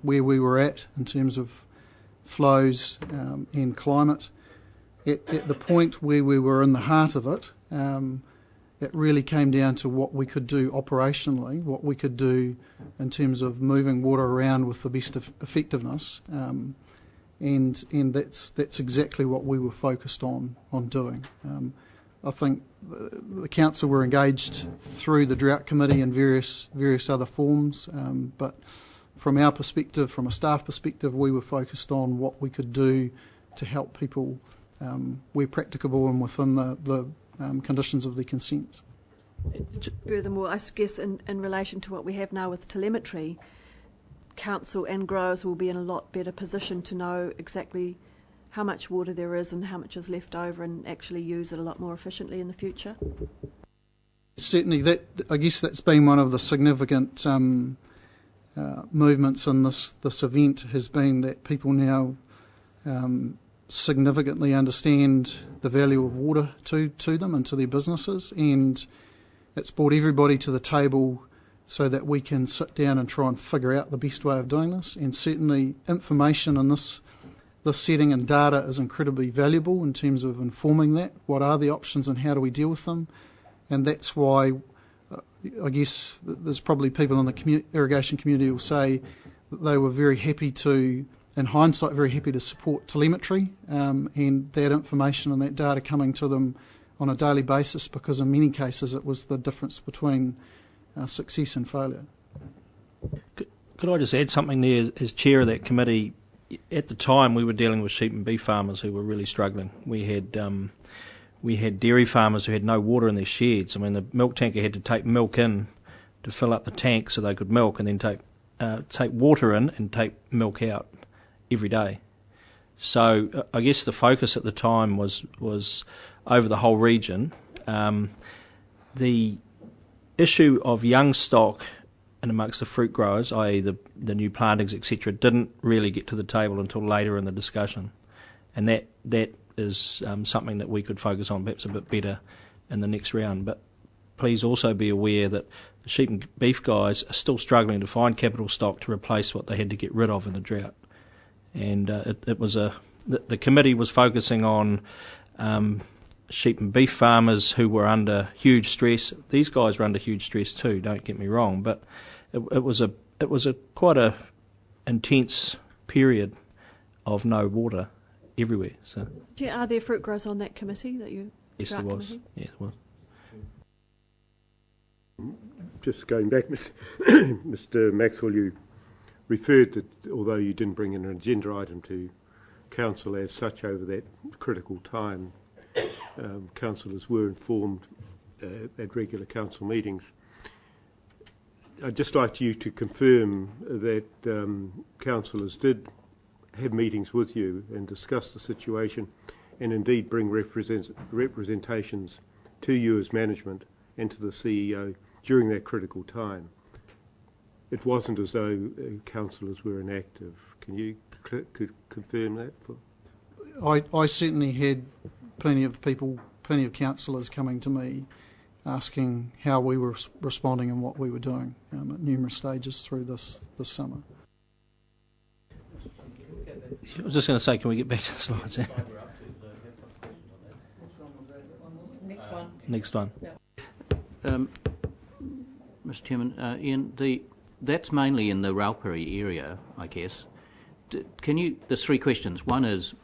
where we were at in terms of flows and climate. At the point where we were in the heart of it, it really came down to what we could do operationally, what we could do in terms of moving water around with the best effectiveness, and that's exactly what we were focused on doing. I think the council were engaged through the Drought Committee in various other forms, but from our perspective, from a staff perspective, we were focused on what we could do to help people where practicable and within the conditions of their consent. Furthermore, I guess in relation to what we have now with telemetry, council and growers will be in a lot better position to know exactly how much water there is and how much is left over, and actually use it a lot more efficiently in the future. Certainly, I guess that's been one of the significant movements in this event, has been that people now significantly understand the value of water to them and to their businesses, and it's brought everybody to the table so that we can sit down and try and figure out the best way of doing this. And certainly information in this setting and data is incredibly valuable in terms of informing that. What are the options and how do we deal with them? And that's why I guess there's probably people in the irrigation community who will say that they were very happy to, in hindsight, very happy to support telemetry and that information and that data coming to them on a daily basis, because in many cases it was the difference between success and failure. Could I just add something there? As chair of that committee, at the time we were dealing with sheep and beef farmers who were really struggling. We had dairy farmers who had no water in their sheds. I mean, the milk tanker had to take milk in to fill up the tank so they could milk, and then take water in and take milk out every day. So I guess the focus at the time was over the whole region. The issue of young stock and amongst the fruit growers, i.e. the new plantings, etc., didn't really get to the table until later in the discussion, and that is something that we could focus on perhaps a bit better in the next round. But please also be aware that the sheep and beef guys are still struggling to find capital stock to replace what they had to get rid of in the drought. And the committee was focusing on sheep and beef farmers who were under huge stress. These guys were under huge stress too, don't get me wrong, but it was quite a intense period of no water everywhere. So Are there fruit growers on that committee that you? Yes, there was. Committee? Yes, there was. Just going back, Mr. Maxwell, you referred that although you didn't bring in an agenda item to council as such over that critical time, councillors were informed at regular council meetings. I'd just like you to confirm that councillors did have meetings with you and discuss the situation, and indeed bring representations to you as management and to the CEO during that critical time. It wasn't as though councillors were inactive. Can you confirm that? I certainly had plenty of councillors coming to me asking how we were responding and what we were doing at numerous stages through this summer. I was just going to say, can we get back to the slides? Next one. Mr. Chairman, Ian, that's mainly in the Raupiri area, I guess. There's three questions. One is,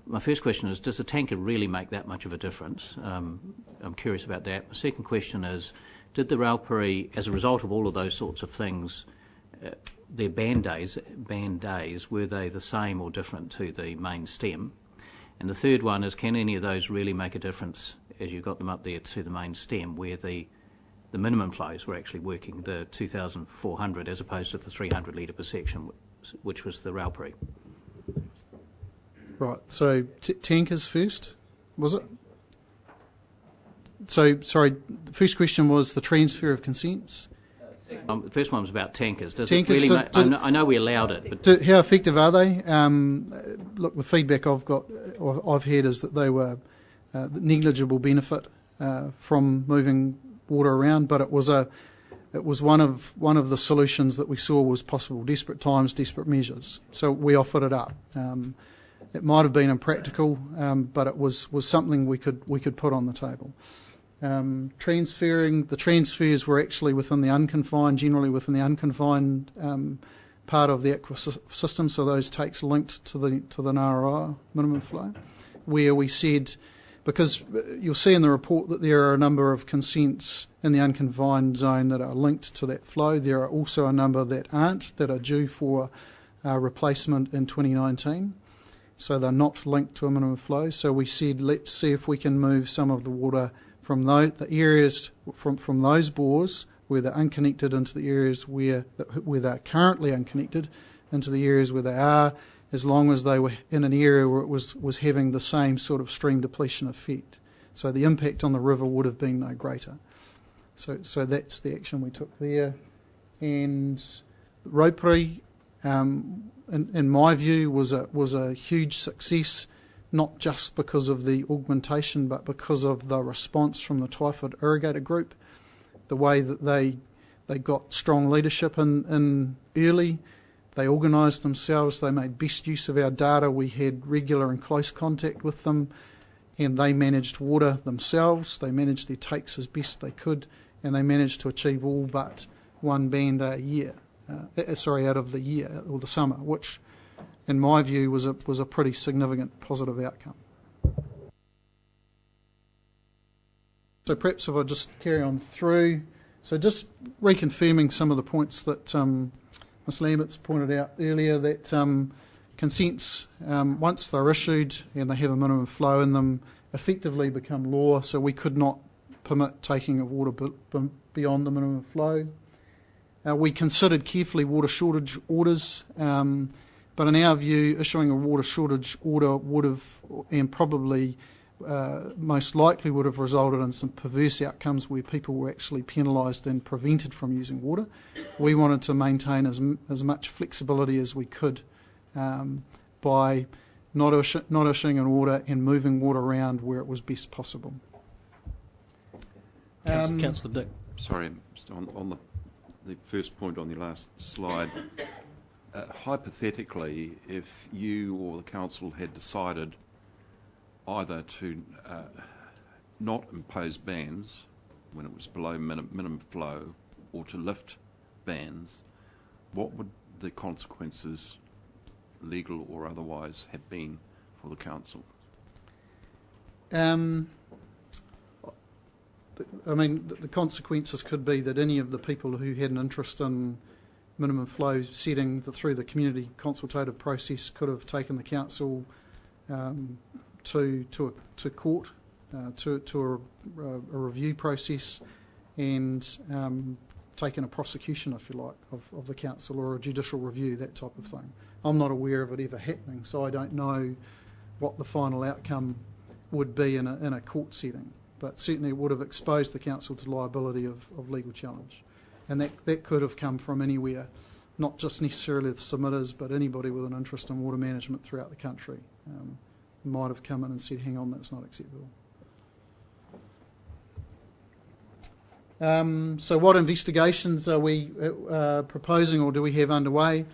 my first question is, does the tanker really make that much of a difference? I'm curious about that. My second question is, did the Raupiri, as a result of all of those sorts of things, their band days, were they the same or different to the main stem? And the third one is, can any of those really make a difference as you got them up there to the main stem, where the minimum flows were actually working, the 2,400 as opposed to the 300 litre per section, which was the Raupiri? Right, so tankers first, was it? So, sorry, the first question was the transfer of consents? The first one was about tankers. Does tankers it really I know we allowed it, but how effective are they? Look, the feedback I've had is that they were negligible benefit from moving water around, but it was it was one of the solutions that we saw was possible. Desperate times, desperate measures. So we offered it up. It might have been impractical, but it was something we could put on the table. The transfers were actually generally within the unconfined part of the aqua system, so those takes linked to the Ngāroa minimum flow, where we said, because you'll see in the report that there are a number of consents in the unconfined zone that are linked to that flow. There are also a number that aren't, that are due for replacement in 2019. So they're not linked to a minimum flow. So we said, let's see if we can move some of the water from the areas from those bores where they're unconnected into the areas where they're currently unconnected into the areas where they are, as long as they were in an area where it was having the same sort of stream depletion effect. So the impact on the river would have been no greater. So that's the action we took there. And Raupiri, in my view, was a huge success, not just because of the augmentation, but because of the response from the Twyford Irrigator Group, the way that they got strong leadership in early. They organised themselves, they made best use of our data, we had regular and close contact with them, and they managed water themselves, they managed their takes as best they could, and they managed to achieve all but one band a year, out of the year, or the summer, which in my view was a pretty significant positive outcome. So perhaps if I just carry on through, so just reconfirming some of the points that Ms Lambert's pointed out earlier, that consents, once they're issued and they have a minimum flow in them, effectively become law, so we could not permit taking of water beyond the minimum flow. We considered carefully water shortage orders, but in our view, issuing a water shortage order would have, and probably most likely would have, resulted in some perverse outcomes where people were actually penalised and prevented from using water. We wanted to maintain as much flexibility as we could by not issuing an order and moving water around where it was best possible. Councillor Dick. Sorry, on the first point on your last slide, hypothetically, if you or the council had decided either to not impose bans when it was below minimum flow, or to lift bans, what would the consequences, legal or otherwise, have been for the council? I mean, the consequences could be that any of the people who had an interest in minimum flow setting through the community consultative process could have taken the council to court, to a review process, and taken a prosecution, if you like, of the council, or a judicial review, that type of thing. I'm not aware of it ever happening, so I don't know what the final outcome would be in a court setting, but certainly it would have exposed the council to liability of legal challenge, and that could have come from anywhere, not just necessarily the submitters, but anybody with an interest in water management throughout the country. Might have come in and said, hang on, that's not acceptable. So what investigations are we proposing, or do we have underway?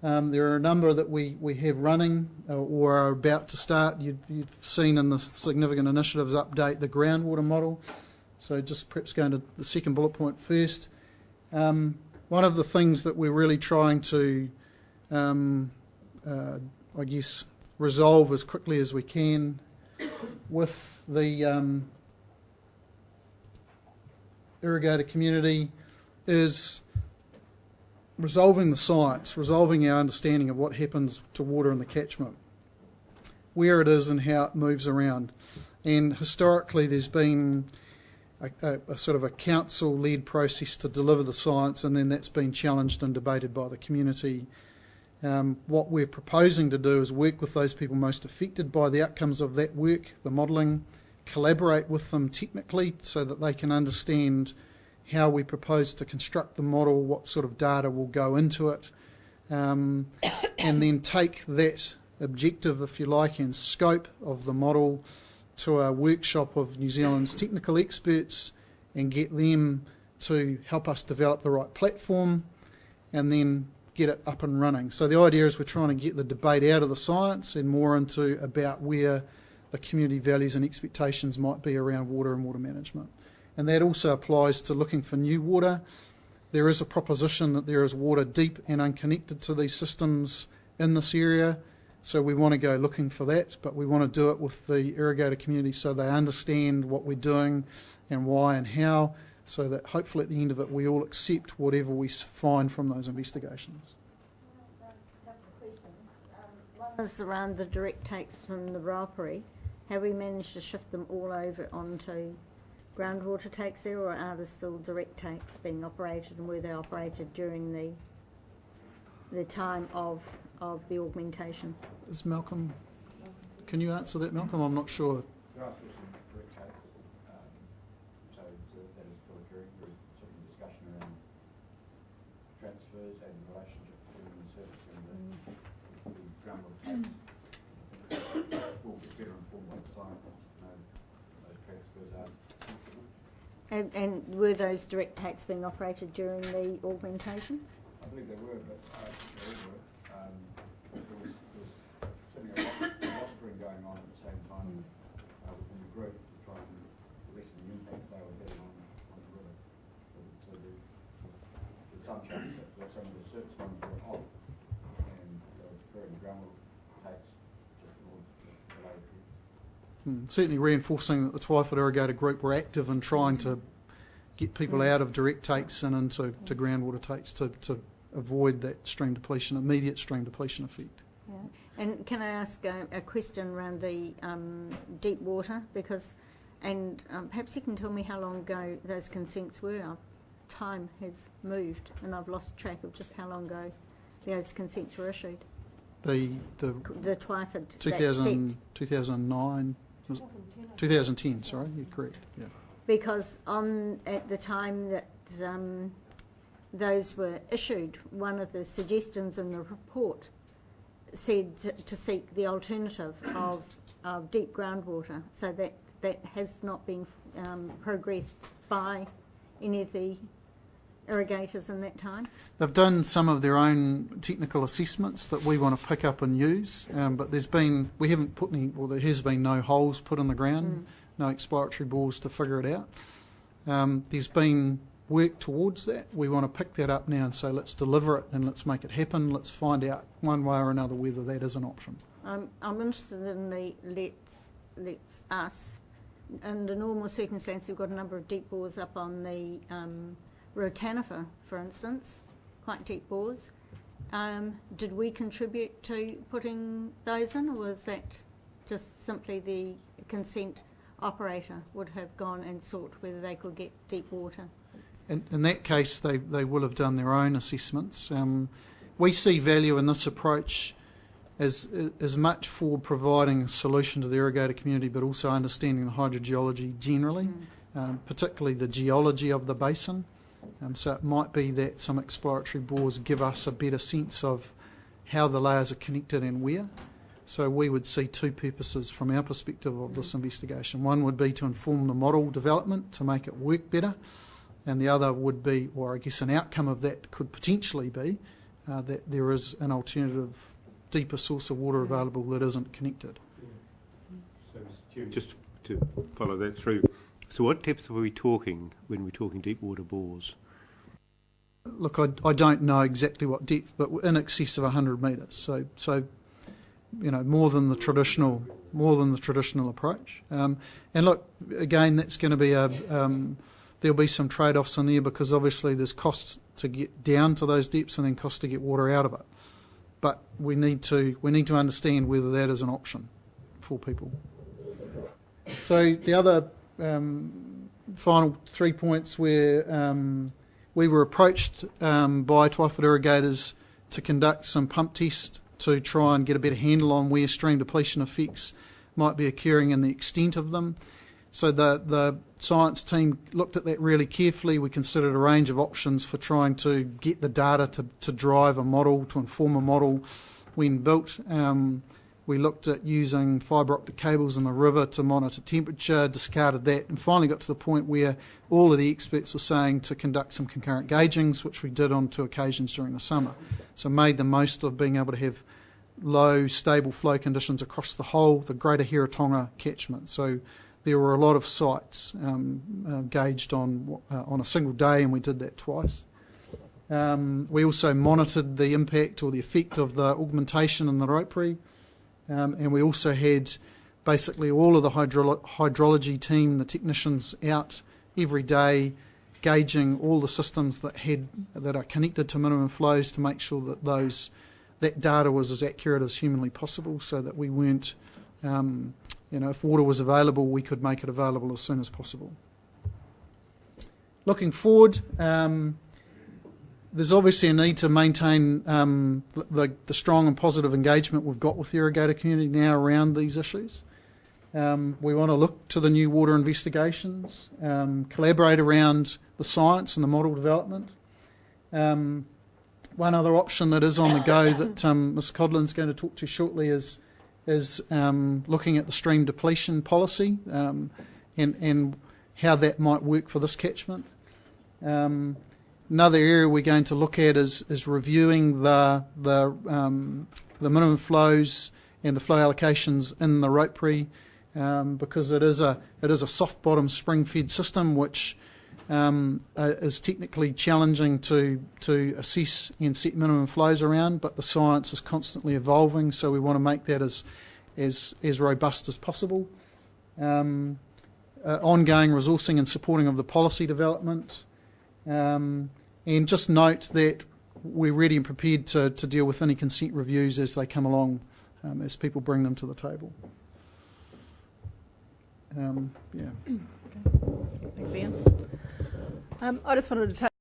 There are a number that we have running or are about to start. You've seen in the significant initiatives update the groundwater model. So just perhaps going to the second bullet point first. One of the things that we're really trying to, I guess, resolve as quickly as we can with the irrigator community is resolving the science, resolving our understanding of what happens to water in the catchment, where it is and how it moves around. And historically there's been a sort of a council-led process to deliver the science, and then that's been challenged and debated by the community. What we're proposing to do is work with those people most affected by the outcomes of that work, the modelling, collaborate with them technically so that they can understand how we propose to construct the model, what sort of data will go into it, and then take that objective, if you like, and scope of the model to a workshop of New Zealand's technical experts and get them to help us develop the right platform and then get it up and running. So the idea is we're trying to get the debate out of the science and more into about where the community values and expectations might be around water and water management. And that also applies to looking for new water. There is a proposition that there is water deep and unconnected to these systems in this area, so we want to go looking for that, but we want to do it with the irrigator community so they understand what we're doing and why and how, so that hopefully at the end of it we all accept whatever we find from those investigations. A couple of questions. One is around the direct takes from the Raupery. Have we managed to shift them all over onto groundwater takes there, or are there still direct takes being operated, and were they operated during the time of the augmentation? Is Malcolm, can you answer that, Malcolm? I'm not sure. There are still some direct takes, so that is still occurring. There is certainly discussion around transfers and the relationship between the surface and the groundwater takes. We'll get better informed by the science, those transfers are. And were those direct takes being operated during the augmentation? I believe they were, but I think they all were. There was certainly a lot of rostering going on at the same time within the group to try and lessen the impact they were getting on the river. So there's some chance that some of the surface ones were off and they were deferring groundwater takes just in order to delay the period. Certainly reinforcing that the Twyford Irrigator Group were active in trying to get people out of direct takes and into groundwater takes to avoid that stream depletion, immediate stream depletion effect. Yeah. And can I ask a question around the deep water? Because, perhaps you can tell me how long ago those consents were. Time has moved and I've lost track of just how long ago those consents were issued. The Twyford 2009, 2010, sorry, you're correct. Yeah. Because at the time that those were issued, one of the suggestions in the report said to seek the alternative of deep groundwater. So that has not been progressed by any of the irrigators in that time. They've done some of their own technical assessments that we want to pick up and use, but there has been no holes put in the ground, no exploratory bores to figure it out. There's been work towards that. We want to pick that up now and say let's deliver it and let's make it happen. Let's find out one way or another whether that is an option. I'm interested in the let's us. Under normal circumstances, we've got a number of deep bores up on the Rotanifer, for instance, quite deep bores. Did we contribute to putting those in, or was that just simply the consent operator would have gone and sought whether they could get deep water? In that case, they will have done their own assessments. We see value in this approach as much for providing a solution to the irrigator community, but also understanding the hydrogeology generally, particularly the geology of the basin. So it might be that some exploratory bores give us a better sense of how the layers are connected and where. So we would see two purposes from our perspective of this investigation. One would be to inform the model development to make it work better, and the other would be, or I guess an outcome of that could potentially be, that there is an alternative, deeper source of water available that isn't connected. So, Mr. Chairman, just to follow that through, so what depth are we talking when we're talking deep water bores? Look, I don't know exactly what depth, but in excess of 100 metres. So more than the traditional approach. And look, again, that's going to be there'll be some trade-offs in there because obviously there's costs to get down to those depths and then costs to get water out of it. But we need to understand whether that is an option for people. So the other final 3 points where we were approached by Twyford irrigators to conduct some pump tests to try and get a better handle on where stream depletion effects might be occurring and the extent of them. So the science team looked at that really carefully. We considered a range of options for trying to get the data to drive a model, to inform a model when built. And We looked at using fibre optic cables in the river to monitor temperature, discarded that, and finally got to the point where all of the experts were saying to conduct some concurrent gaugings, which we did on 2 occasions during the summer. So made the most of being able to have low, stable flow conditions across the whole, the Greater Hiratonga catchment. So there were a lot of sites gauged on a single day, and we did that twice. We also monitored the impact or the effect of the augmentation in the Rauperi. And we also had basically all of the hydrology team, the technicians, out every day gauging all the systems that are connected to minimum flows to make sure that that data was as accurate as humanly possible, so that we weren't, if water was available, we could make it available as soon as possible. Looking forward, there's obviously a need to maintain the strong and positive engagement we've got with the irrigator community now around these issues. We want to look to the new water investigations, collaborate around the science and the model development. One other option that is on the go that Mr. Codlin's going to talk to shortly is looking at the stream depletion policy and how that might work for this catchment. Another area we're going to look at is reviewing the minimum flows and the flow allocations in the Rauperi, because it is a soft bottom spring fed system which is technically challenging to assess and set minimum flows around, but the science is constantly evolving, so we want to make that as robust as possible. Ongoing resourcing and supporting of the policy development. And just note that we're ready and prepared to deal with any consent reviews as they come along, as people bring them to the table. Thanks, Ian. I just wanted to take